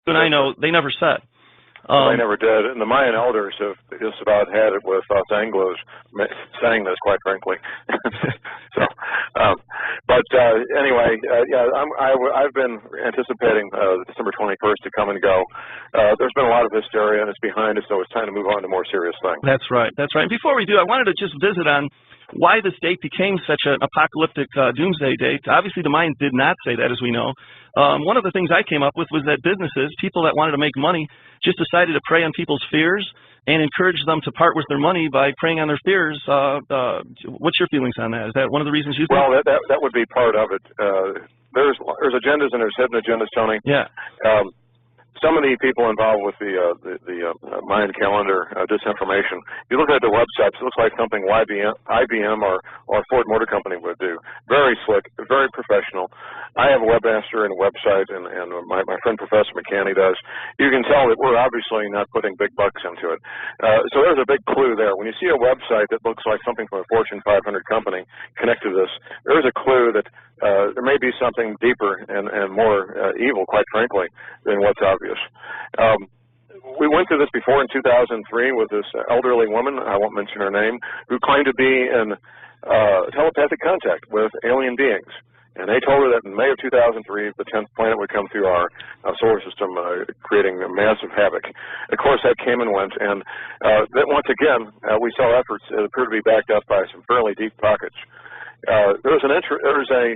and I know they never set. They never did, and the Mayan elders have just about had it with us Anglos saying this, quite frankly. So, anyway, yeah, I've been anticipating December 21st to come and go. There's been a lot of hysteria, and it's behind us, so it's time to move on to more serious things. That's right. That's right. And before we do, I wanted to just visit on why this date became such an apocalyptic doomsday date. Obviously, the Mayans did not say that, as we know. One of the things I came up with was that businesses, people that wanted to make money, just decided to prey on people's fears and encourage them to part with their money by preying on their fears. What's your feelings on that? Is that one of the reasons you think? Well, that would be part of it. There's agendas and there's hidden agendas, Tony. Yeah. Some of the people involved with the Mayan calendar disinformation, you look at the websites, it looks like something IBM or Ford Motor Company would do. Very slick, very professional. I have a webmaster and a website, and my friend Professor McCanny does. You can tell that we're obviously not putting big bucks into it. So there's a big clue there. When you see a website that looks like something from a Fortune 500 company connected to this, there's a clue that there may be something deeper and more evil, quite frankly, than what's obvious. We went through this before in 2003 with this elderly woman, I won't mention her name, who claimed to be in telepathic contact with alien beings. And they told her that in May of 2003, the 10th planet would come through our solar system, creating massive havoc. Of course, that came and went, and that once again, we saw efforts that appear to be backed up by some fairly deep pockets. There's a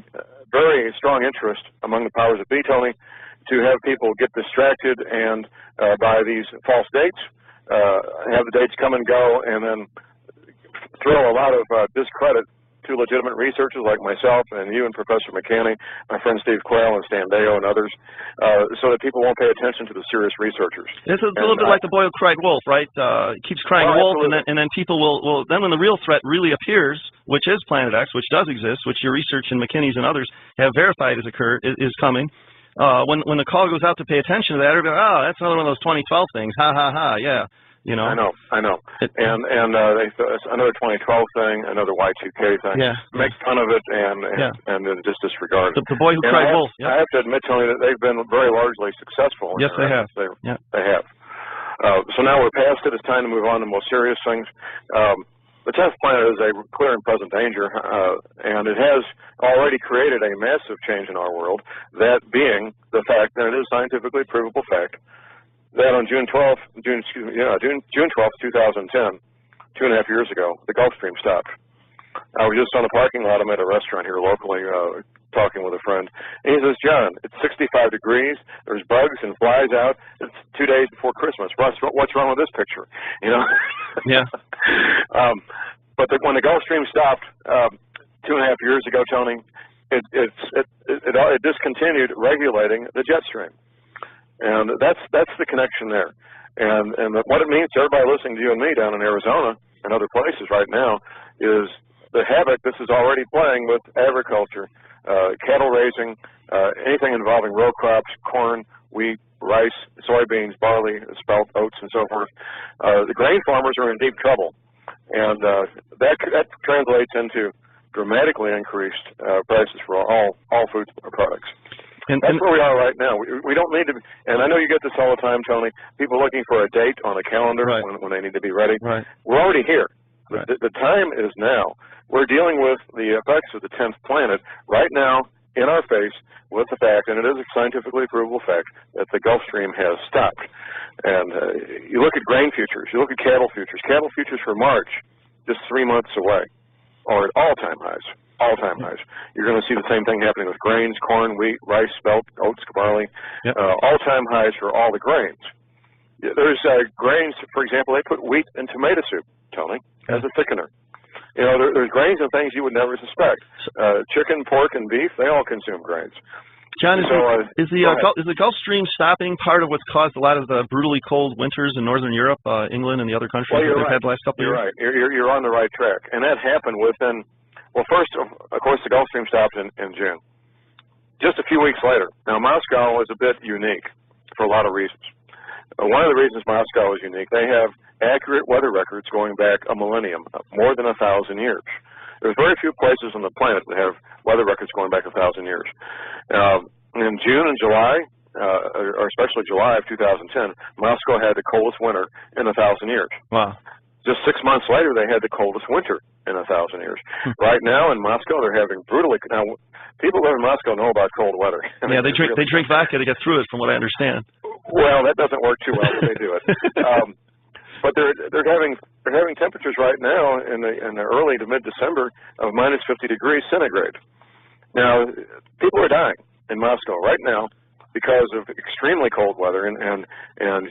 very strong interest among the powers that be, Tony, to have people get distracted and by these false dates, have the dates come and go, and then throw a lot of discredit to legitimate researchers like myself and you and Professor McCanny, my friend Steve Quayle and Stan Deyo and others, so that people won't pay attention to the serious researchers. It's a little bit like the boy who cried wolf, right? It keeps crying wolf, and then people will, then when the real threat really appears, which is Planet X, which does exist, which your research and McKinney's and others have verified is coming, when the call goes out to pay attention to that, everybody, oh, that's another one of those 2012 things, ha, ha, ha, yeah. You know. I know. And it's another 2012 thing, another Y2K thing. Yeah. Make fun of it and then just disregard it. The boy who cried wolf. I have to admit, Tony, that they've been very largely successful. Yes, they have. They have. So now we're past it. It's time to move on to more serious things. The 10th planet is a clear and present danger, and it has already created a massive change in our world, that being the fact, and it is scientifically provable fact, that on June 12th, 2010, 2.5 years ago, the Gulf Stream stopped. I was just on the parking lot. I'm at a restaurant here locally talking with a friend. And he says, John, it's 65 degrees. There's bugs and flies out. It's 2 days before Christmas. What's wrong with this picture? You know? Yeah. But when the Gulf Stream stopped 2.5 years ago, Tony, it discontinued regulating the jet stream. And that's the connection there. And what it means to everybody listening to you and me down in Arizona and other places right now is the havoc this is already playing with agriculture, cattle raising, anything involving row crops, corn, wheat, rice, soybeans, barley, spelt, oats, and so forth. The grain farmers are in deep trouble. And that translates into dramatically increased prices for all food products. That's where we are right now. We don't need to, and I know you get this all the time, Tony, people looking for a date on a calendar when they need to be ready. Right. We're already here. Right. The time is now. We're dealing with the effects of the 10th planet right now in our face with the fact, and it is a scientifically provable fact, that the Gulf Stream has stopped. And you look at grain futures, you look at cattle futures. Cattle futures for March, just 3 months away, are at all-time highs. All-time highs. You're going to see the same thing happening with grains, corn, wheat, rice, spelt, oats, barley. Yep. All-time highs for all the grains. There's grains, for example, they put wheat in tomato soup, Tony, as a thickener. You know, there's grains and things you would never suspect. Chicken, pork, and beef, they all consume grains. John, is the Gulf Stream stopping part of what's caused a lot of the brutally cold winters in Northern Europe, England, and the other countries that they've had the last couple of years? You're right. You're on the right track. And that happened within... Well, first, of course, the Gulf Stream stopped in June. Just a few weeks later. Now, Moscow is a bit unique for a lot of reasons. One of the reasons Moscow is unique, they have accurate weather records going back a millennium, more than 1,000 years. There's very few places on the planet that have weather records going back 1,000 years. In June and July, or especially July of 2010, Moscow had the coldest winter in 1,000 years. Wow. Just 6 months later, they had the coldest winter in 1,000 years. Right now in Moscow, they're having brutally. Now, people who live in Moscow know about cold weather. Yeah, they drink vodka to get through it, from what I understand. Well, that doesn't work too well, but they do it. But they're having temperatures right now in the early to mid-December of minus 50 degrees centigrade. Now, people are dying in Moscow right now because of extremely cold weather, and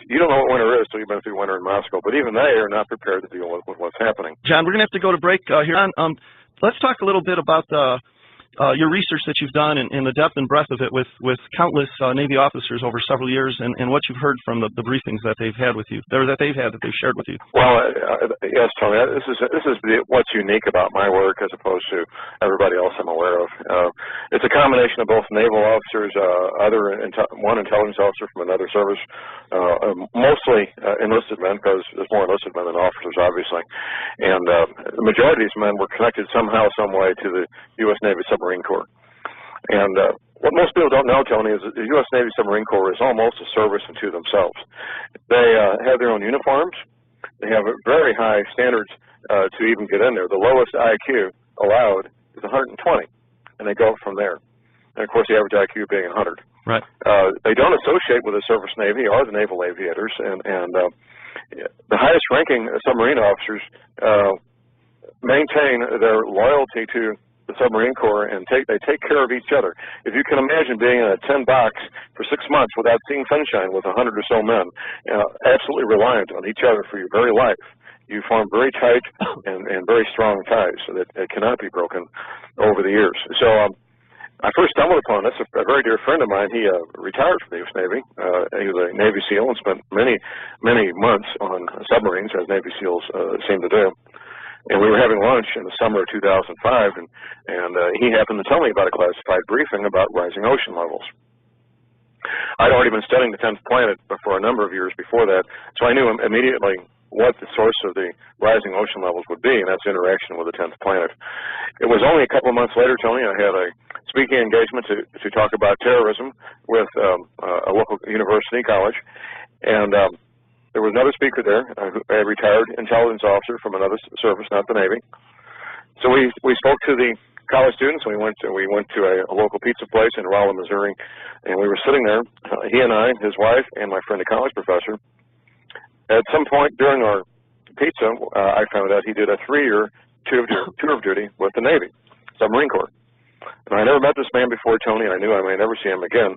you don't know what winter is until you've been through winter in Moscow. But even they are not prepared to deal with what's happening. John, we're going to have to go to break here. Let's talk a little bit about your research that you've done and the depth and breadth of it with countless Navy officers over several years, and what you've heard from the briefings that they've had with you, or that they've shared with you. Well, yes, Tony. This is what's unique about my work as opposed to everybody else I'm aware of. It's a combination of both naval officers, one intelligence officer from another service, mostly enlisted men, because there's more enlisted men than officers, obviously, and the majority of these men were connected somehow, some way to the U.S. Navy Submarine Corps. And what most people don't know, Tony, is that the U.S. Navy Submarine Corps is almost a service unto themselves. They have their own uniforms. They have very high standards to even get in there. The lowest IQ allowed is 120, and they go from there. And, of course, the average IQ being 100. Right. They don't associate with the surface Navy or the naval aviators, and the highest-ranking submarine officers maintain their loyalty to the submarine corps, and they take care of each other. If you can imagine being in a tin box for 6 months without seeing sunshine with 100 or so men, absolutely reliant on each other for your very life, you form very tight and very strong ties that cannot be broken over the years. So I first stumbled upon this. A very dear friend of mine, he retired from the U.S. Navy. He was a Navy SEAL and spent many months on submarines, as Navy SEALs seem to do. And we were having lunch in the summer of 2005, and he happened to tell me about a classified briefing about rising ocean levels. I'd already been studying the 10th planet for a number of years before that, so I knew immediately what the source of the rising ocean levels would be, and that's interaction with the 10th planet. It was only a couple of months later, Tony, I had a speaking engagement to talk about terrorism with a local university college, and there was another speaker there, a retired intelligence officer from another service, not the Navy. So we spoke to the college students. We went to a local pizza place in Rolla, Missouri, and we were sitting there. He and I, his wife, and my friend, a college professor. At some point during our pizza, I found out he did a 3-year tour of duty with the Navy, Submarine Corps. And I never met this man before, Tony, and I knew I may never see him again.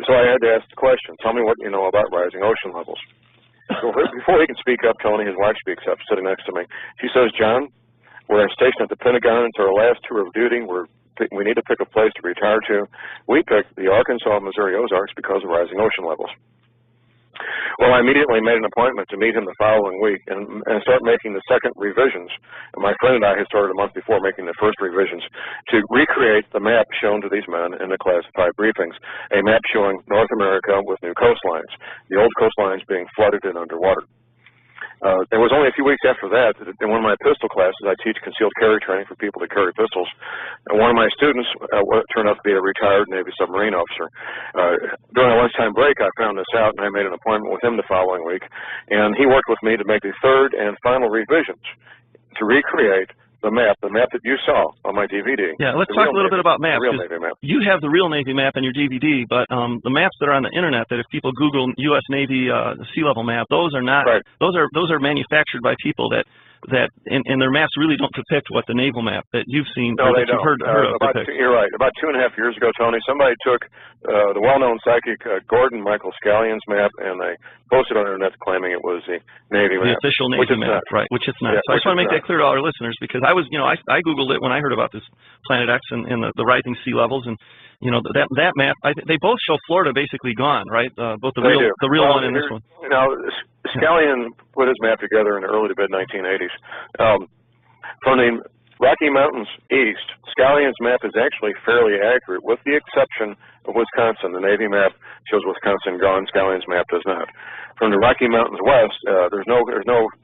So I had to ask the question, tell me what you know about rising ocean levels. So before he can speak up, Tony, his wife speaks up, sitting next to me. She says, John, we're stationed at the Pentagon. It's our last tour of duty. We need to pick a place to retire to. We picked the Arkansas, Missouri Ozarks because of rising ocean levels. Well, I immediately made an appointment to meet him the following week and start making the second revisions. And my friend and I had started a month before making the first revisions to recreate the map shown to these men in the classified briefings, a map showing North America with new coastlines, the old coastlines being flooded and underwater. It was only a few weeks after that, in one of my pistol classes, I teach concealed carry training for people to carry pistols, and one of my students turned out to be a retired Navy submarine officer. During a lunchtime break, I found this out, and I made an appointment with him the following week, and he worked with me to make the third and final revisions to recreate the map that you saw on my DVD. Yeah, let's talk a little bit about maps. The real Navy map. You have the real Navy map in your DVD, but the maps that are on the internet, that if people Google U.S. Navy sea level map, those are not. Right. Those are manufactured by people that and their maps really don't depict what the naval map that you've seen. No, they don't. Heard of you're right. About 2.5 years ago, Tony, somebody took the well-known psychic Gordon Michael Scallion's map, and they posted on the internet claiming it was the Navy map. The official Navy map, right? Which it's not. Yeah, so I just want to make that clear to all our listeners, because I was, I Googled it when I heard about this Planet X and the rising sea levels, and that map. They both show Florida basically gone, right? Both the real one and this one. Scallion put his map together in the early to mid 1980s. From the Rocky Mountains east, Scalion's map is actually fairly accurate, with the exception of Wisconsin. The Navy map shows Wisconsin gone. Scalion's map does not. From the Rocky Mountains west, there's no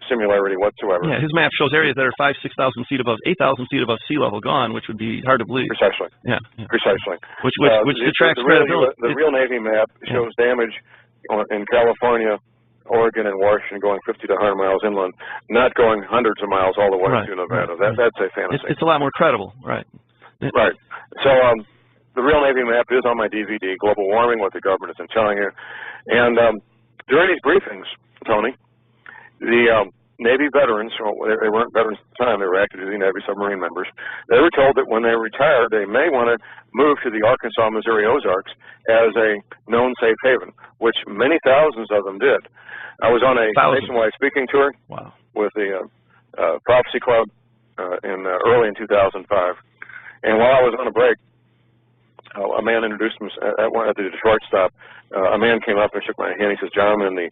similarity whatsoever. Yeah, his map shows areas that are 5,000 to 6,000 feet above, 8,000 feet above sea level gone, which would be hard to believe. Precisely. Yeah. Precisely. Which detracts credibility. The real Navy map shows damage in California, Oregon, and Washington going 50 to 100 miles inland, not going hundreds of miles all the way to Nevada. That's a fantasy. It's a lot more credible, right? Right. So the real Navy map is on my DVD, Global Warming, What the Government Isn't Telling You. And during these briefings, Tony, the Navy veterans, they weren't veterans at the time, they were active duty Navy submarine members, they were told that when they retire, they may want to move to the Arkansas, Missouri Ozarks as a known safe haven, which many thousands of them did. I was on a nationwide speaking tour with the Prophecy Club early in 2005, and while I was on a break, a man introduced him at the Detroit stop. A man came up and shook my hand. He says, "John, I'm in the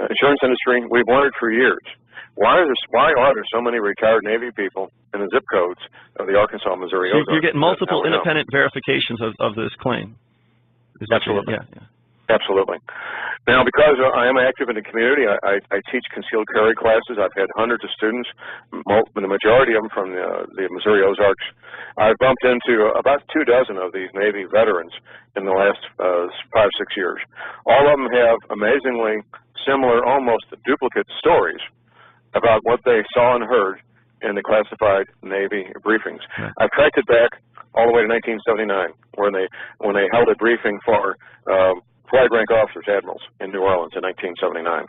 insurance industry. We've wondered for years, why are there so many retired Navy people in the zip codes of the Arkansas, Missouri Ozarks?" You're getting multiple independent verifications of this claim. Absolutely. Absolutely. Now, because I am active in the community, I teach concealed carry classes. I've had hundreds of students, the majority of them from the Missouri Ozarks. I've bumped into about 24 of these Navy veterans in the last 5 or 6 years. All of them have amazingly similar, almost duplicate stories about what they saw and heard in the classified Navy briefings. I've tracked it back all the way to 1979, when they held a briefing for flag rank officers, admirals, in New Orleans in 1979.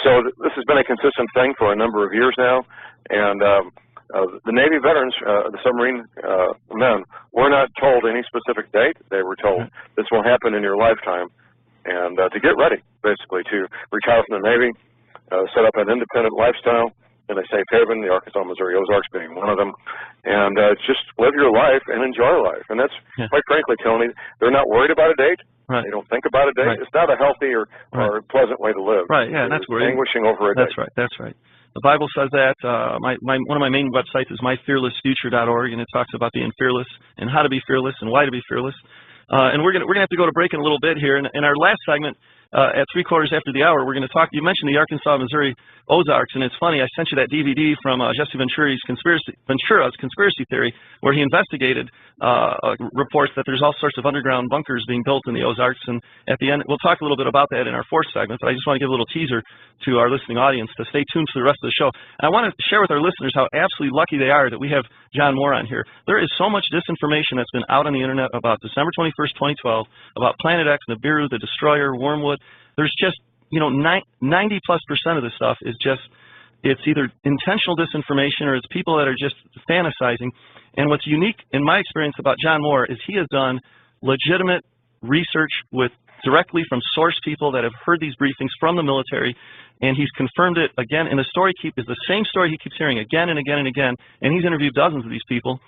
So this has been a consistent thing for a number of years now, and the Navy veterans, the submarine men, were not told any specific date. They were told this will happen in your lifetime, and to get ready, basically, to retire from the Navy, set up an independent lifestyle in a safe haven, the Arkansas, Missouri Ozarks being one of them, and just live your life and enjoy life. And that's, quite frankly, Tony, they're not worried about a date. They don't think about a date. It's not a healthy or pleasant way to live. And that's where languishing over a date. That's right. The Bible says that. One of my main websites is myfearlessfuture.org, and it talks about being fearless and how to be fearless and why to be fearless. And we're gonna have to go to break in a little bit here. In our last segment, at 3/4 after the hour, we're going to talk. You mentioned the Arkansas, Missouri Ozarks, and it's funny. I sent you that DVD from Jesse Ventura's conspiracy theory, where he investigated reports that there's all sorts of underground bunkers being built in the Ozarks. And at the end, we'll talk a little bit about that in our 4th segment. But I just want to give a little teaser to our listening audience to stay tuned for the rest of the show. And I want to share with our listeners how absolutely lucky they are that we have John Moore on here. There is so much disinformation that's been out on the internet about December 21st, 2012, about Planet X, Nibiru, the Destroyer, Wormwood. There's just, 90+% of this stuff is just, it's either intentional disinformation or it's people that are just fantasizing. And what's unique in my experience about John Moore is he has done legitimate research directly from source people that have heard these briefings from the military, and he's confirmed it again. And the story is the same story he keeps hearing again and again and again, and he's interviewed dozens of these people.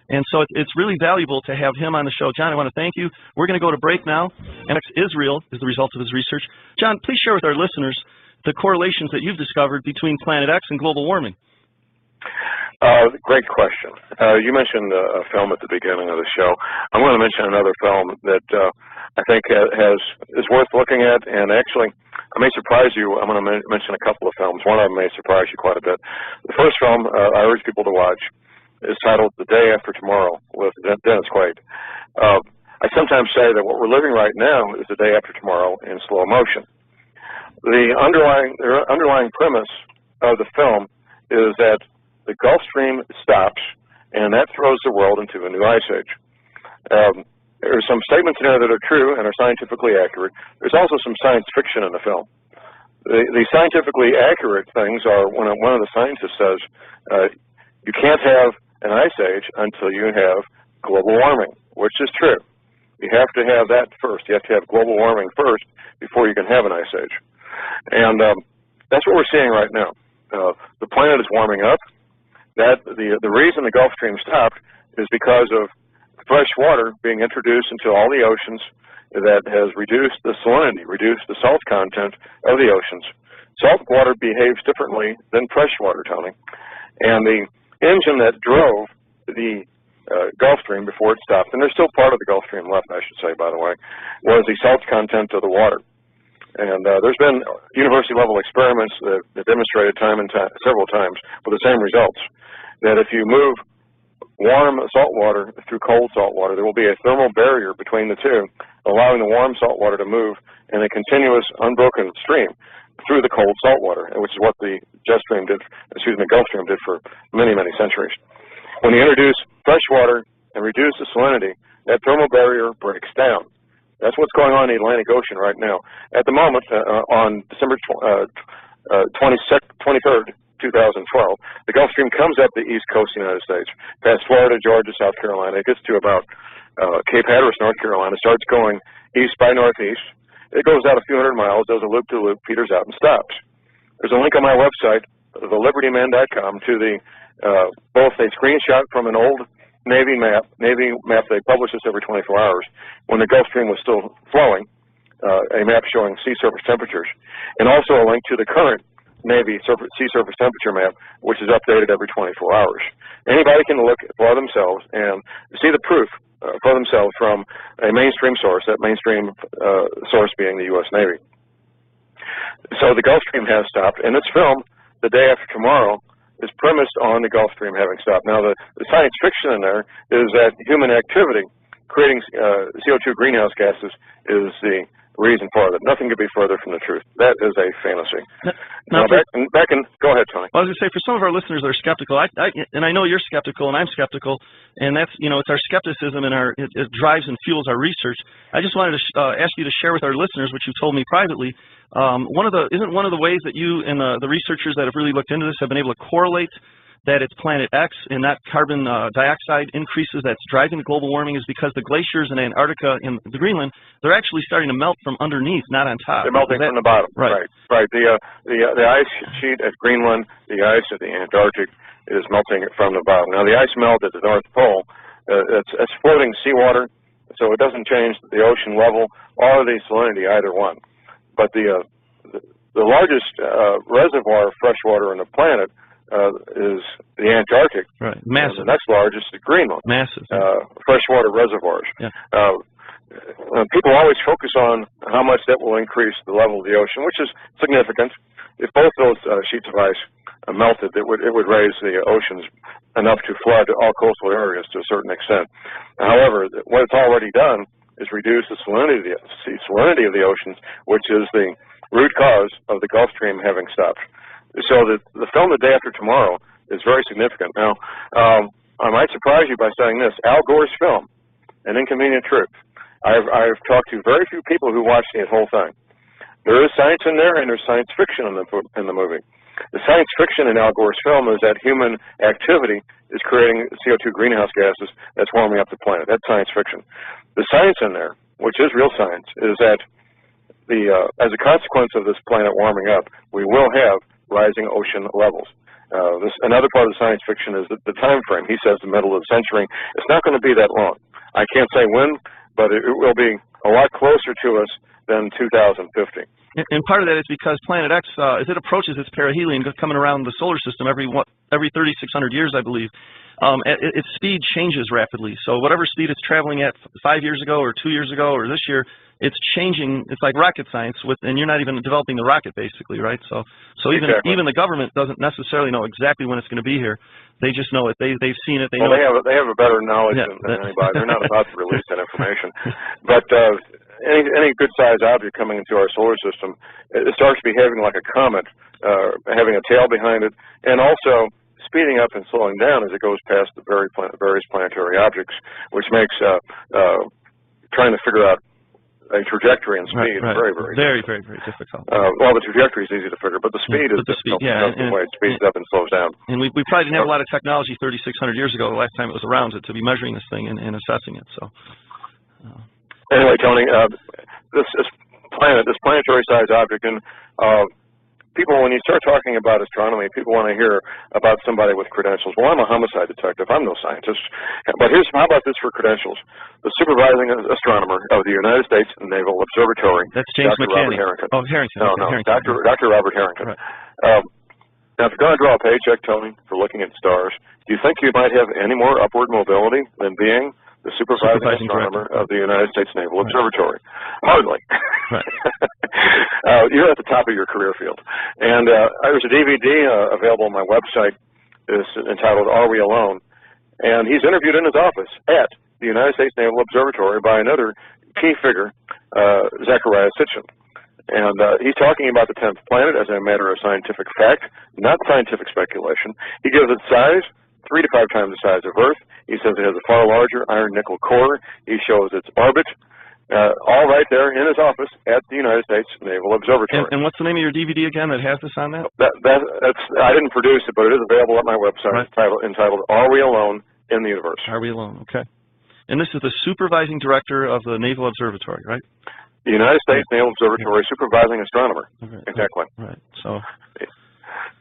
And so it's really valuable to have him on the show. John, I want to thank you. We're going to go to break now. And X is real is the result of his research. John, please share with our listeners the correlations that you've discovered between Planet X and global warming. Great question. You mentioned a film at the beginning of the show. I'm going to mention another film that I think is worth looking at, and actually, I may surprise you. I'm going to mention a couple of films. One of them may surprise you quite a bit. The first film I urge people to watch is titled The Day After Tomorrow with Dennis Quaid. I sometimes say that what we're living right now is the day after tomorrow in slow motion. The underlying premise of the film is that the Gulf Stream stops, and that throws the world into a new ice age. There are some statements in there that are true and are scientifically accurate. There's also some science fiction in the film. The scientifically accurate things are when one of the scientists says, you can't have an ice age until you have global warming, which is true. You have to have that first. You have to have global warming first before you can have an ice age. And that's what we're seeing right now. The planet is warming up. The reason the Gulf Stream stopped is because of fresh water being introduced into all the oceans that has reduced the salinity, reduced the salt content of the oceans. Salt water behaves differently than fresh water, Tony. And engine that drove the Gulf Stream before it stopped, and there's still part of the Gulf Stream left, I should say, by the way, was the salt content of the water. And there's been university-level experiments that demonstrated several times with the same results, that if you move warm salt water through cold salt water, there will be a thermal barrier between the two, allowing the warm salt water to move in a continuous, unbroken stream through the cold salt water, which is what the Gulf Stream did for many, many centuries. When you introduce fresh water and reduce the salinity, that thermal barrier breaks down. That's what's going on in the Atlantic Ocean right now. At the moment, on December 23rd, 2012, the Gulf Stream comes up the east coast of the United States, past Florida, Georgia, South Carolina. It gets to about Cape Hatteras, North Carolina, starts going east by northeast. It goes out a few hundred miles, does a loop-to-loop, peters out, and stops. There's a link on my website, thelibertyman.com, to the both a screenshot from an old Navy map. They publish this every 24 hours, when the Gulf Stream was still flowing, a map showing sea surface temperatures, and also a link to the current Navy sea surface temperature map, which is updated every 24 hours. Anybody can look for themselves and see the proof for themselves from a mainstream source, that mainstream source being the U.S. Navy. So the Gulf Stream has stopped, and its film, The Day After Tomorrow, is premised on the Gulf Stream having stopped. Now, the science fiction in there is that human activity creating CO2 greenhouse gases is the reason for it. Nothing could be further from the truth. That is a fantasy. Now go ahead, Tony. I was going to say, for some of our listeners that are skeptical, and I know you're skeptical and I'm skeptical, and that's, it's our skepticism and it drives and fuels our research. I just wanted to ask you to share with our listeners, which you told me privately, isn't one of the ways that you and the researchers that have really looked into this have been able to correlate that it's planet X and that carbon dioxide increases that's driving the global warming is because the glaciers in Antarctica and the Greenland, they're actually starting to melt from underneath, not on top. They're melting from the bottom. Right. The ice sheet at Greenland, the ice at the Antarctic is melting from the bottom. Now, the ice melt at the North Pole, it's floating seawater, so it doesn't change the ocean level or the salinity, either one. But the largest reservoir of fresh water on the planet is the Antarctic. Right, massive. And the next largest is Greenland. Massive. Freshwater reservoirs. Yeah. People always focus on how much that will increase the level of the ocean, which is significant. If both those sheets of ice melted, it would raise the oceans enough to flood all coastal areas to a certain extent. However, what it's already done is reduce the salinity of the oceans, which is the root cause of the Gulf Stream having stopped. So the film The Day After Tomorrow is very significant. Now, I might surprise you by saying this. Al Gore's film, An Inconvenient Truth, I've talked to very few people who watched the whole thing. There is science in there, and there's science fiction in the movie. The science fiction in Al Gore's film is that human activity is creating CO2 greenhouse gases that's warming up the planet. That's science fiction. The science in there, which is real science, is that as a consequence of this planet warming up, we will have rising ocean levels. Another part of the science fiction is the time frame. He says the middle of the century. It's not going to be that long. I can't say when, but it will be a lot closer to us than 2050. And part of that is because Planet X, as it approaches its perihelion, coming around the solar system every 3,600 years, I believe, its speed changes rapidly. So whatever speed it's traveling at 5 years ago or 2 years ago or this year, it's changing. It's like rocket science, and you're not even developing the rocket, basically, right? So exactly. even the government doesn't necessarily know exactly when it's going to be here. They just know it. They've seen it. They have a better knowledge than anybody. They're not about to release that information. But any good-sized object coming into our solar system, it starts behaving like a comet, having a tail behind it, and also speeding up and slowing down as it goes past the various planetary objects, which makes trying to figure out a trajectory and speed very difficult. Well, the trajectory is easy to figure, but the speed is difficult. The way it speeds up and slows down. And we probably didn't have a lot of technology 3,600 years ago, the last time it was around, to be measuring this thing and assessing it. So anyway, Tony, this planetary-sized object, and people, when you start talking about astronomy, people want to hear about somebody with credentials. Well, I'm a homicide detective. I'm no scientist. But how about this for credentials? The supervising astronomer of the United States Naval Observatory. That's James Dr. McCanney. Robert Harrington. Oh, Harrington. No, Harrington. Dr. Robert Harrington. Right. Now, if you're going to draw a paycheck, Tony, for for looking at stars, do you think you might have any more upward mobility than being the supervising astronomer of the United States Naval Observatory? Hardly. Right. You're at the top of your career field. And there's a DVD available on my website. It's entitled "Are We Alone?" And he's interviewed in his office at the United States Naval Observatory by another key figure, Zechariah Sitchin. And he's talking about the 10th planet as a matter of scientific fact, not scientific speculation. He gives it size, 3 to 5 times the size of Earth. He says it has a far larger iron-nickel core. He shows its orbit, all right there in his office at the United States Naval Observatory. And what's the name of your DVD again that has this on that? That's I didn't produce it, but it is available at my website, right. entitled "Are We Alone in the Universe?" Are We Alone? Okay. And this is the supervising director of the Naval Observatory, right? The United States Naval Observatory supervising astronomer. Okay. Exactly. Right. So.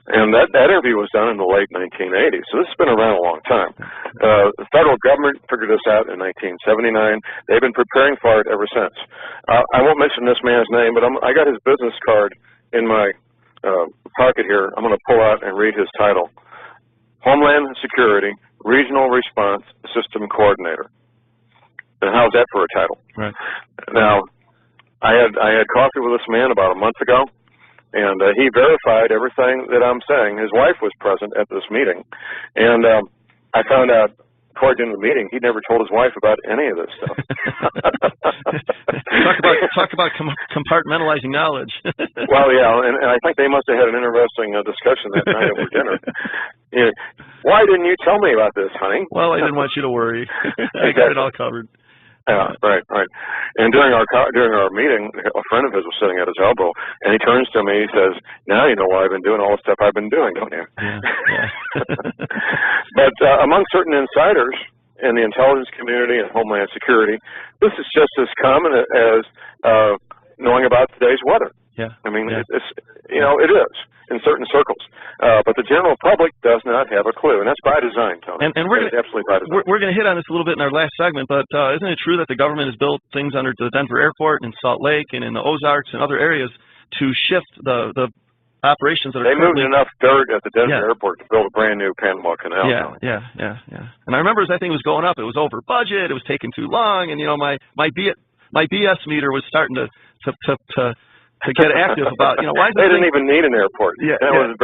And that interview was done in the late 1980s, so this has been around a long time. The federal government figured this out in 1979. They've been preparing for it ever since. I won't mention this man's name, but I got his business card in my pocket here. I'm going to pull out and read his title: Homeland Security Regional Response System Coordinator. And how's that for a title? Right. Now, I had coffee with this man about a month ago, and he verified everything that I'm saying. His wife was present at this meeting, and I found out toward the end of the meeting, he'd never told his wife about any of this stuff. talk about compartmentalizing knowledge. Well, yeah, and I think they must have had an interesting discussion that night over dinner. You know, why didn't you tell me about this, honey? Well, I didn't want you to worry. I got it all covered. Yeah, right. And during our meeting, a friend of his was sitting at his elbow, and he turns to me. He says, "Now you know why I've been doing all the stuff I've been doing, don't you?" Yeah. But among certain insiders in the intelligence community and Homeland Security, this is just as common as knowing about today's weather. Yeah. I mean, it's it is in certain circles, but the general public does not have a clue, and that's by design, Tony. And we're absolutely by design. We're going to hit on this a little bit in our last segment, but isn't it true that the government has built things under the Denver airport and Salt Lake and in the Ozarks and other areas to shift the operations that are moved enough dirt at the Denver airport to build a brand new Panama Canal. Yeah. And I remember as that thing was going up, it was over budget, it was taking too long, and my BS meter was starting to get active about, why is they didn't even need an airport. It was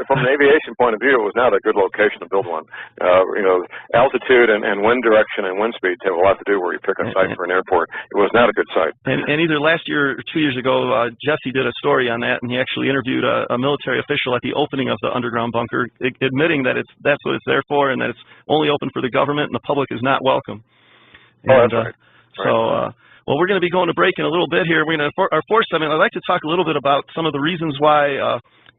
from an aviation point of view, it was not a good location to build one. Altitude and wind direction and wind speeds have a lot to do where you pick a site for an airport. It was not a good site. And either last year or 2 years ago, Jesse did a story on that, and he actually interviewed a military official at the opening of the underground bunker, admitting that that's what it's there for, and that it's only open for the government and the public is not welcome. That's right. So, well, we're going to be going to break in a little bit here. We're going to our fourth segment. I'd like to talk a little bit about some of the reasons why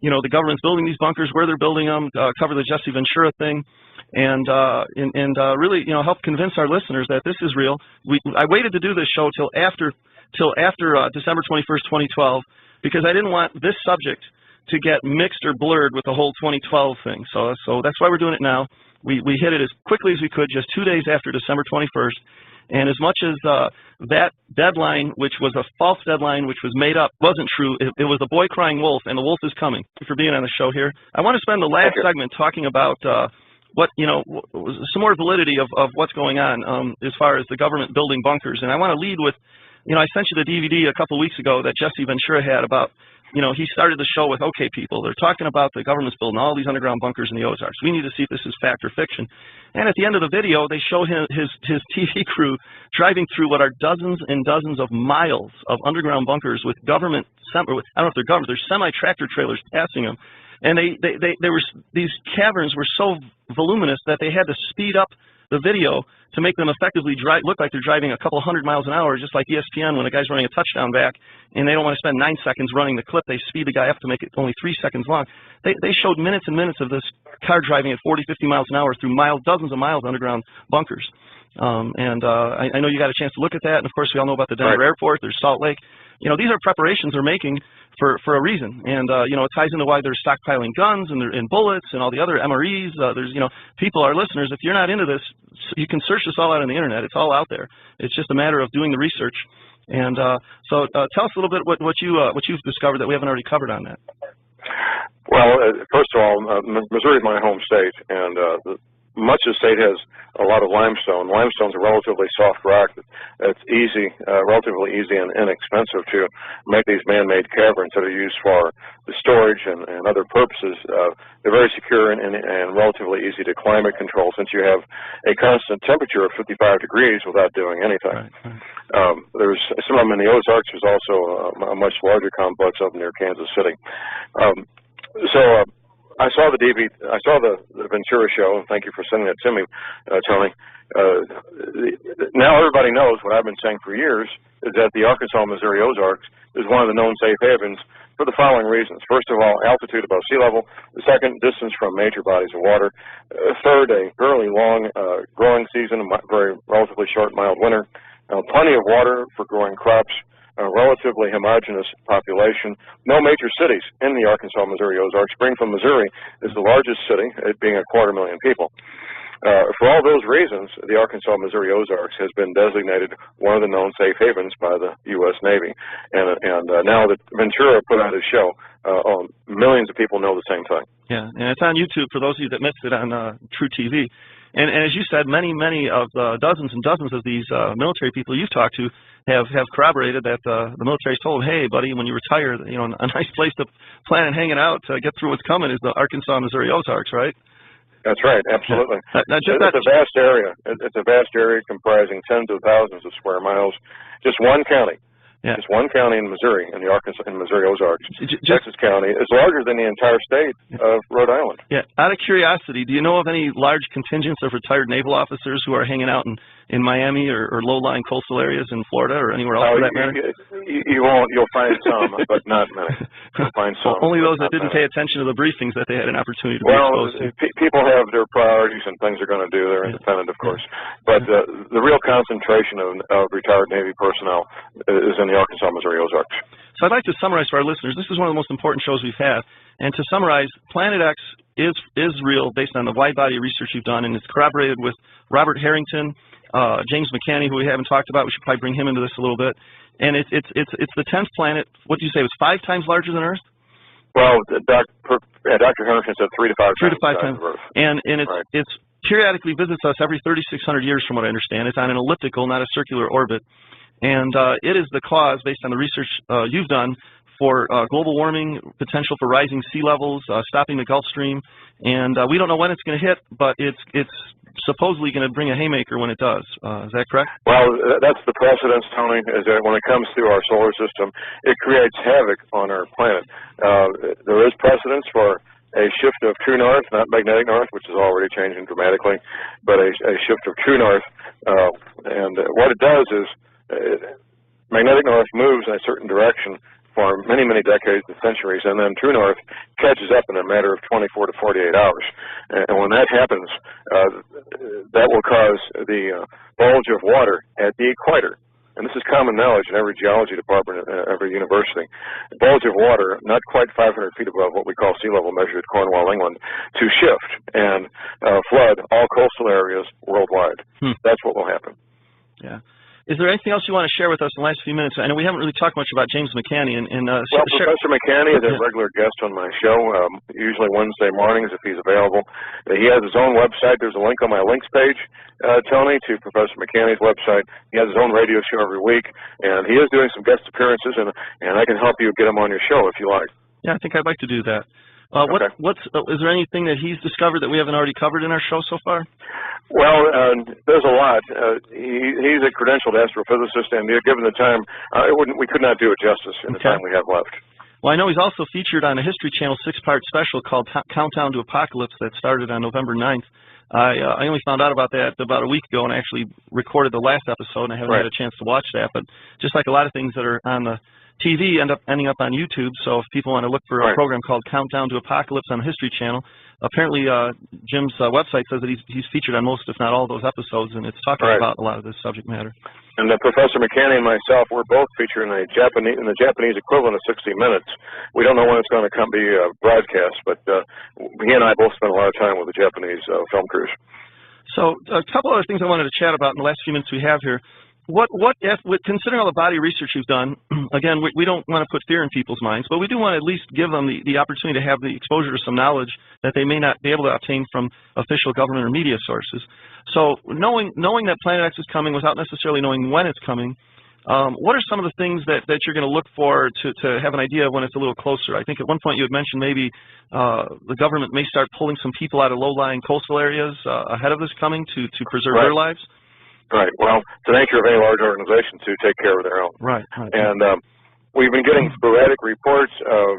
the government's building these bunkers, where they're building them, cover the Jesse Ventura thing, and really help convince our listeners that this is real. I waited to do this show till after December 21st, 2012, because I didn't want this subject to get mixed or blurred with the whole 2012 thing. So that's why we're doing it now. We hit it as quickly as we could, just 2 days after December 21st. And as much as that deadline, which was a false deadline, which was made up, wasn't true, it was a boy crying wolf, and the wolf is coming. Thank you for being on the show here. I want to spend the last segment talking about some more validity of what's going on as far as the government building bunkers. And I want to lead with, I sent you the DVD a couple weeks ago that Jesse Ventura had about, he started the show with, okay, people, they're talking about the government's building all these underground bunkers in the Ozarks. We need to see if this is fact or fiction. And at the end of the video, they show his TV crew driving through what are dozens and dozens of miles of underground bunkers with government, I don't know if they're government, they're semi-tractor trailers passing them. And these caverns were so voluminous that they had to speed up the video to make them effectively look like they're driving a couple 100 miles an hour, just like ESPN when a guy's running a touchdown back and they don't want to spend 9 seconds running the clip. They speed the guy up to make it only 3 seconds long. They showed minutes and minutes of this car driving at 40, 50 miles an hour through dozens of miles of underground bunkers. I know you got a chance to look at that, and of course we all know about the Denver airport. There's Salt Lake. These are preparations they're making for a reason, and it ties into why they're stockpiling guns and bullets and all the other MREs. There's people, our listeners, if you're not into this, you can search this all out on the internet. It's all out there. It's just a matter of doing the research. And so tell us a little bit what you've discovered that we haven't already covered on that. Well, first of all, Missouri is my home state, and much of the state has a lot of limestone. Limestone's a relatively soft rock. It's easy, relatively easy and inexpensive to make these man-made caverns that are used for the storage and other purposes. They're very secure and relatively easy to climate control, since you have a constant temperature of 55 degrees without doing anything. Right. There's some of them in the Ozarks. There's also a much larger complex up near Kansas City. I saw the Ventura show, and thank you for sending that to me, Tony. Now everybody knows what I've been saying for years, is that the Arkansas-Missouri Ozarks is one of the known safe havens for the following reasons. First of all, altitude above sea level. The second, distance from major bodies of water. Third, a fairly long growing season, a very relatively short, mild winter. Plenty of water for growing crops. A relatively homogeneous population. No major cities in the Arkansas-Missouri Ozarks. Springfield, Missouri is the largest city, it being 250,000 people. For all those reasons, the Arkansas-Missouri Ozarks has been designated one of the known safe havens by the U.S. Navy. And now that Ventura put out his show, millions of people know the same thing. Yeah, and it's on YouTube for those of you that missed it on True TV. And as you said, many of the dozens and dozens of these military people you've talked to have corroborated that the military's told, hey, buddy, when you retire, you know, a nice place to plan and hanging out to get through what's coming is the Arkansas-Missouri Ozarks, right? That's right, absolutely. Yeah. It's a vast area. It's a vast area comprising tens of thousands of square miles. Just one county. Yeah. Just one county in Missouri, in the Arkansas and Missouri Ozarks. Texas County is larger than the entire state of Rhode Island. Yeah. Out of curiosity, do you know of any large contingents of retired naval officers who are hanging out in Miami or low-lying coastal areas in Florida or anywhere else for that matter? You won't. You'll find some, but not many. You'll find some. Only those that didn't pay attention to the briefings that they had an opportunity to be exposed to. People have their priorities and things they're going to do. They're independent, of course. But the real concentration of retired Navy personnel is in the Arkansas-Missouri Ozarks. So I'd like to summarize for our listeners. This is one of the most important shows we've had. And to summarize, Planet X is real based on the wide body of research you've done, and it's corroborated with Robert Harrington, James McCanney, who we haven't talked about. We should probably bring him into this a little bit. And it's the 10th planet. What did you say? It was 5 times larger than Earth? Well, Dr. Harrington said 3 to 5 times. 3 to 5 times. And it's periodically visits us every 3,600 years, from what I understand. It's on an elliptical, not a circular orbit. And it is the cause, based on the research you've done, for global warming, potential for rising sea levels, stopping the Gulf Stream. And we don't know when it's going to hit, but it's supposedly going to bring a haymaker when it does. Is that correct? Well, that's the precedence, Tony, is that when it comes to our solar system, it creates havoc on our planet. There is precedence for a shift of true north, not magnetic north, which is already changing dramatically, but a shift of true north. And what it does is magnetic north moves in a certain direction for many, many decades and centuries, and then true north catches up in a matter of 24 to 48 hours. And when that happens, that will cause the bulge of water at the equator. And this is common knowledge in every geology department at every university. The bulge of water, not quite 500 feet above what we call sea level measured at Cornwall, England, to shift and flood all coastal areas worldwide. That's what will happen. Yeah. Is there anything else you want to share with us in the last few minutes? I know we haven't really talked much about James McCanney. Well, Professor McCanney is a regular guest on my show, usually Wednesday mornings if he's available. He has his own website. There's a link on my links page, Tony, to Professor McCanney's website. He has his own radio show every week, and he is doing some guest appearances, and I can help you get him on your show if you like. Yeah, I think I'd like to do that. Is there anything that he's discovered that we haven't already covered in our show so far? Well, there's a lot. He's a credentialed astrophysicist, and given the time, we could not do it justice in the time we have left. Well, I know he's also featured on a History Channel 6-part special called Countdown to Apocalypse that started on November 9th. I only found out about that about a week ago, and I actually recorded the last episode, and I haven't had a chance to watch that. But just like a lot of things that are on the TV ending up on YouTube, so if people want to look for a program called Countdown to Apocalypse on the History Channel, apparently Jim's website says that he's featured on most, if not all, those episodes, and it's talking about a lot of this subject matter. And Professor McCanney and myself, we're both featured in the Japanese equivalent of 60 Minutes. We don't know when it's going to be broadcast, but he and I both spent a lot of time with the Japanese film crews. So a couple other things I wanted to chat about in the last few minutes we have here. considering all the body research you've done, again, we don't want to put fear in people's minds, but we do want to at least give them the opportunity to have the exposure to some knowledge that they may not be able to obtain from official government or media sources. So knowing that Planet X is coming without necessarily knowing when it's coming, what are some of the things that you're going to look for to have an idea of when it's a little closer? I think at one point you had mentioned maybe the government may start pulling some people out of low-lying coastal areas ahead of this coming to preserve their lives. Right. Well, it's the nature of any large organization to take care of their own. Right. And we've been getting sporadic reports of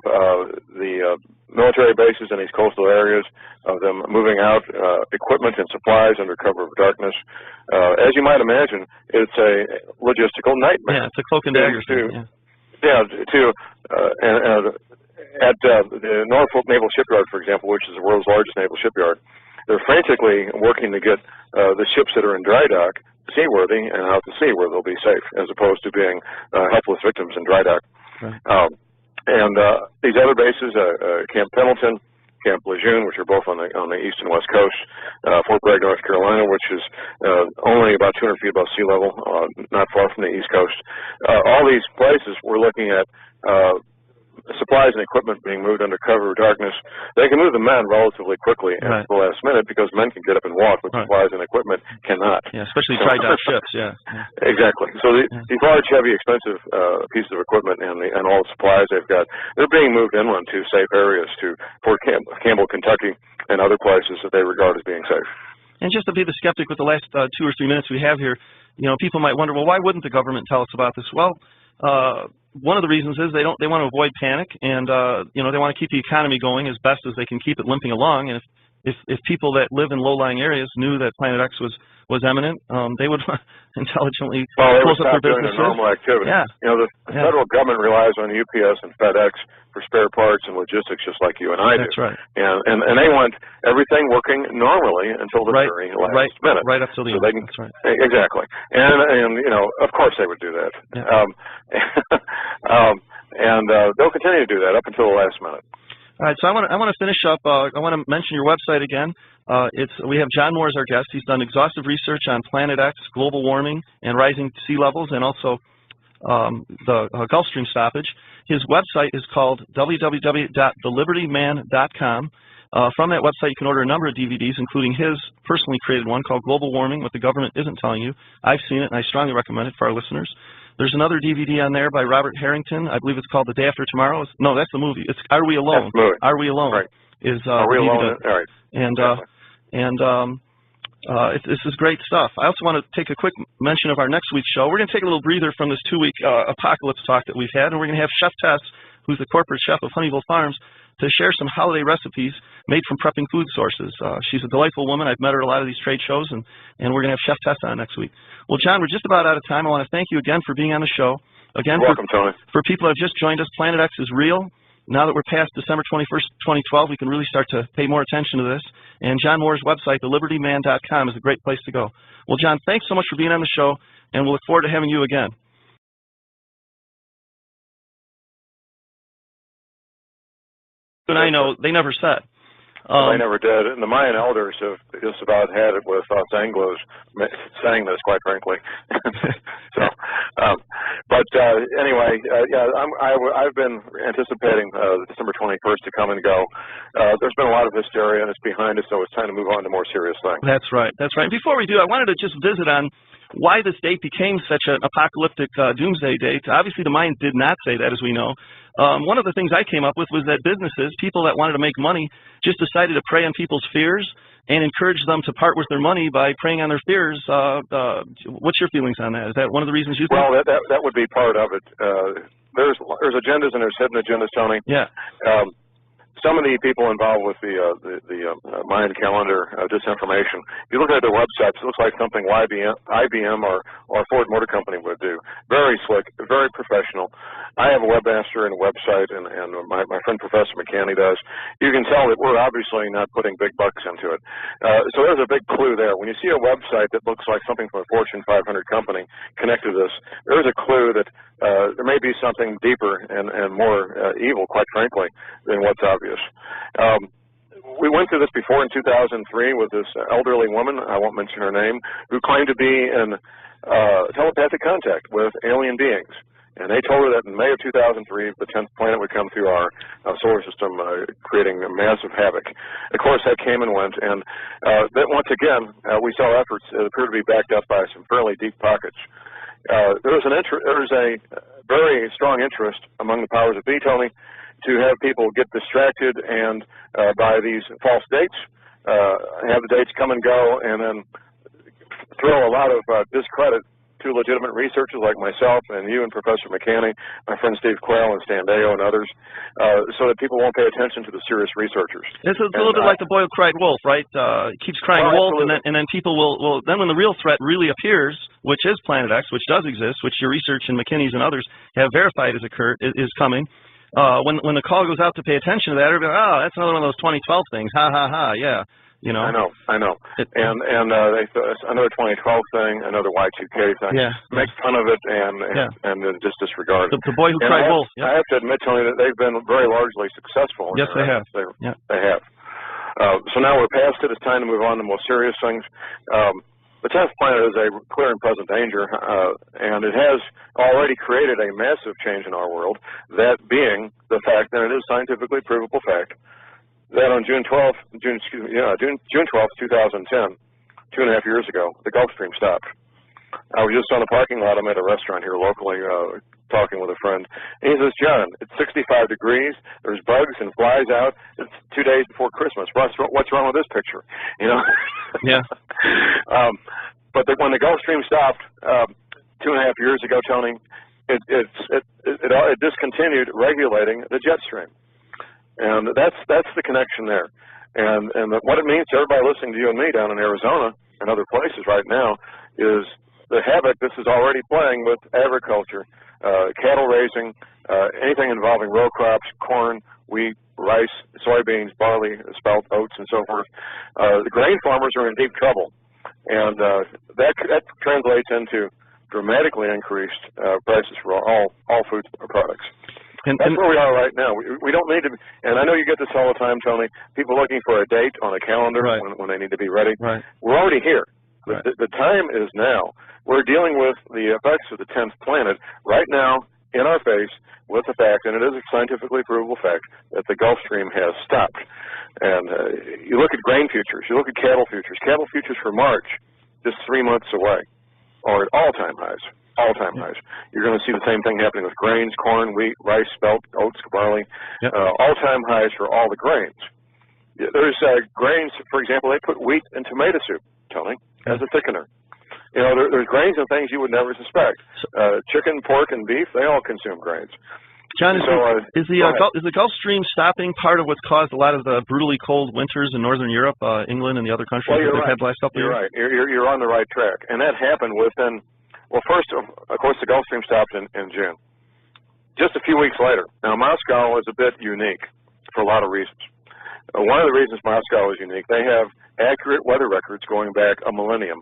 the military bases in these coastal areas, of them moving out equipment and supplies under cover of darkness. As you might imagine, it's a logistical nightmare. Yeah, it's a cloak and dagger. At the Norfolk Naval Shipyard, for example, which is the world's largest naval shipyard, they're frantically working to get the ships that are in dry dock seaworthy and out to sea where they'll be safe, as opposed to being helpless victims in dry dock. Right. And these other bases, Camp Pendleton, Camp Lejeune, which are both on the east and west coast, Fort Bragg, North Carolina, which is only about 200 feet above sea level, not far from the east coast. All these places we're looking at supplies and equipment being moved under cover of darkness. They can move the men relatively quickly at the last minute because men can get up and walk, but supplies and equipment cannot. Yeah, especially dry dock ships. Yeah. Exactly. So these large, heavy, expensive pieces of equipment and all the supplies they've got, they're being moved inland to safe areas, to Fort Campbell, Kentucky, and other places that they regard as being safe. And just to be the skeptic with the last 2 or 3 minutes we have here, people might wonder, well, why wouldn't the government tell us about this? Well, one of the reasons is they want to avoid panic, and they want to keep the economy going as best as they can keep it limping along. And if people that live in low-lying areas knew that Planet X was imminent, they would intelligently close up their businesses. Normal activity. Yeah. The federal government relies on UPS and FedEx for spare parts and logistics, just like you and I do. That's right. And they want everything working normally until the very last minute. Right up till the end. That's right. Exactly. And of course they would do that. Yeah. And they'll continue to do that up until the last minute. All right, so I want to finish up. I want to mention your website again. We have John Moore as our guest. He's done exhaustive research on Planet X, global warming, and rising sea levels, and also the Gulf Stream stoppage. His website is called www.thelibertyman.com. From that website, you can order a number of DVDs, including his personally created one called Global Warming, What the Government Isn't Telling You. I've seen it, and I strongly recommend it for our listeners. There's another DVD on there by Robert Harrington. I believe it's called The Day After Tomorrow. No, that's the movie. It's Are We Alone? That's the movie. Are We Alone? Right. Are We Alone? All right. This is great stuff. I also want to take a quick mention of our next week's show. We're going to take a little breather from this 2-week apocalypse talk that we've had, and we're going to have Chef Tess, who's the corporate chef of Honeyville Farms, to share some holiday recipes made from prepping food sources. She's a delightful woman. I've met her at a lot of these trade shows, and we're going to have Chef Tess on next week. Well, John, we're just about out of time. I want to thank you again for being on the show. Again, welcome, Tony. For people that have just joined us, Planet X is real. Now that we're past December 21st, 2012, we can really start to pay more attention to this. And John Moore's website, thelibertyman.com, is a great place to go. Well, John, thanks so much for being on the show, and we'll look forward to having you again. And I know they never said. They never did, and the Mayan elders have just about had it with Los Anglos saying this, quite frankly. Anyway, I've been anticipating December 21st to come and go. There's been a lot of hysteria, and it's behind us, so it's time to move on to more serious things. That's right. That's right. And before we do, I wanted to just visit on why this date became such an apocalyptic doomsday date. Obviously, the Mayans did not say that, as we know. One of the things I came up with was that businesses, people that wanted to make money, just decided to prey on people's fears and encourage them to part with their money by preying on their fears. What's your feelings on that? Is that one of the reasons you think? Well, that would be part of it. There's agendas and there's hidden agendas, Tony. Yeah. Some of the people involved with the Mayan calendar disinformation, if you look at their websites, it looks like something IBM or Ford Motor Company would do. Very slick, very professional. I have a webmaster and a website, and my friend Professor McCanny does. You can tell that we're obviously not putting big bucks into it. So there's a big clue there. When you see a website that looks like something from a Fortune 500 company connected to this, there's a clue that there may be something deeper and more evil, quite frankly, than what's obvious. we went through this before in 2003 with this elderly woman, I won't mention her name, who claimed to be in telepathic contact with alien beings. And they told her that in May of 2003, the 10th planet would come through our solar system, creating a massive havoc. Of course, that came and went, and that once again, we saw efforts that appear to be backed up by some fairly deep pockets. There was a very strong interest among the powers that be, Tony, to have people get distracted and by these false dates, have the dates come and go, and then throw a lot of discredit to legitimate researchers like myself and you and Professor McCanney, my friend Steve Quayle and Stan Deyo and others, so that people won't pay attention to the serious researchers. It's a little bit like the boy who cried wolf, right? It keeps crying wolf, and then people will then when the real threat really appears, which is Planet X, which does exist, which your research and McKinney's and others have verified is coming. When the call goes out to pay attention to that, everybody, oh, that's another one of those 2012 things. Ha ha ha, yeah. You know. I know. And they another 2012 thing, another Y2K thing. Yeah. Make fun of it and then just disregard it. The boy who cried wolf. Yep. I have to admit, Tony, that they've been very largely successful. Yes, they have. They have. So now we're past it. It's time to move on to more serious things. The 10th planet is a clear and present danger, and it has already created a massive change in our world, that being the fact, and it is scientifically provable fact, that on June 12th, 2010, 2.5 years ago, the Gulf Stream stopped. I was just on the parking lot. I'm at a restaurant here locally talking with a friend. And he says, John, it's 65 degrees. There's bugs and flies out. It's 2 days before Christmas. What's wrong with this picture? You know? Yeah. But when the Gulf Stream stopped 2.5 years ago, Tony, it discontinued regulating the jet stream. And that's the connection there. And what it means to everybody listening to you and me down in Arizona and other places right now is the havoc this is already playing with agriculture, cattle raising, anything involving row crops, corn, wheat, rice, soybeans, barley, spelt, oats, and so forth. The grain farmers are in deep trouble. And that translates into dramatically increased prices for all food products. That's where we are right now. We don't need to, and I know you get this all the time, Tony, people looking for a date on a calendar when they need to be ready. Right. We're already here. Right. The time is now. We're dealing with the effects of the 10th planet right now in our face with the fact, and it is a scientifically provable fact, that the Gulf Stream has stopped. And you look at grain futures, you look at cattle futures. Cattle futures for March, just 3 months away, are at all-time highs. All-time highs. You're going to see the same thing happening with grains, corn, wheat, rice, spelt, oats, barley. Yep. All-time highs for all the grains. There's grains, for example, they put wheat in tomato soup, Tony, as a thickener. You know, there's grains and things you would never suspect. Chicken, pork, and beef, they all consume grains. John, is the Gulf Stream stopping part of what's caused a lot of the brutally cold winters in Northern Europe, England, and the other countries that we've had the last couple of years? You're right. You're on the right track. And that happened within... Well, first, of course, the Gulf Stream stopped in June. Just a few weeks later. Now, Moscow is a bit unique for a lot of reasons. One of the reasons Moscow is unique, they have accurate weather records going back a millennium,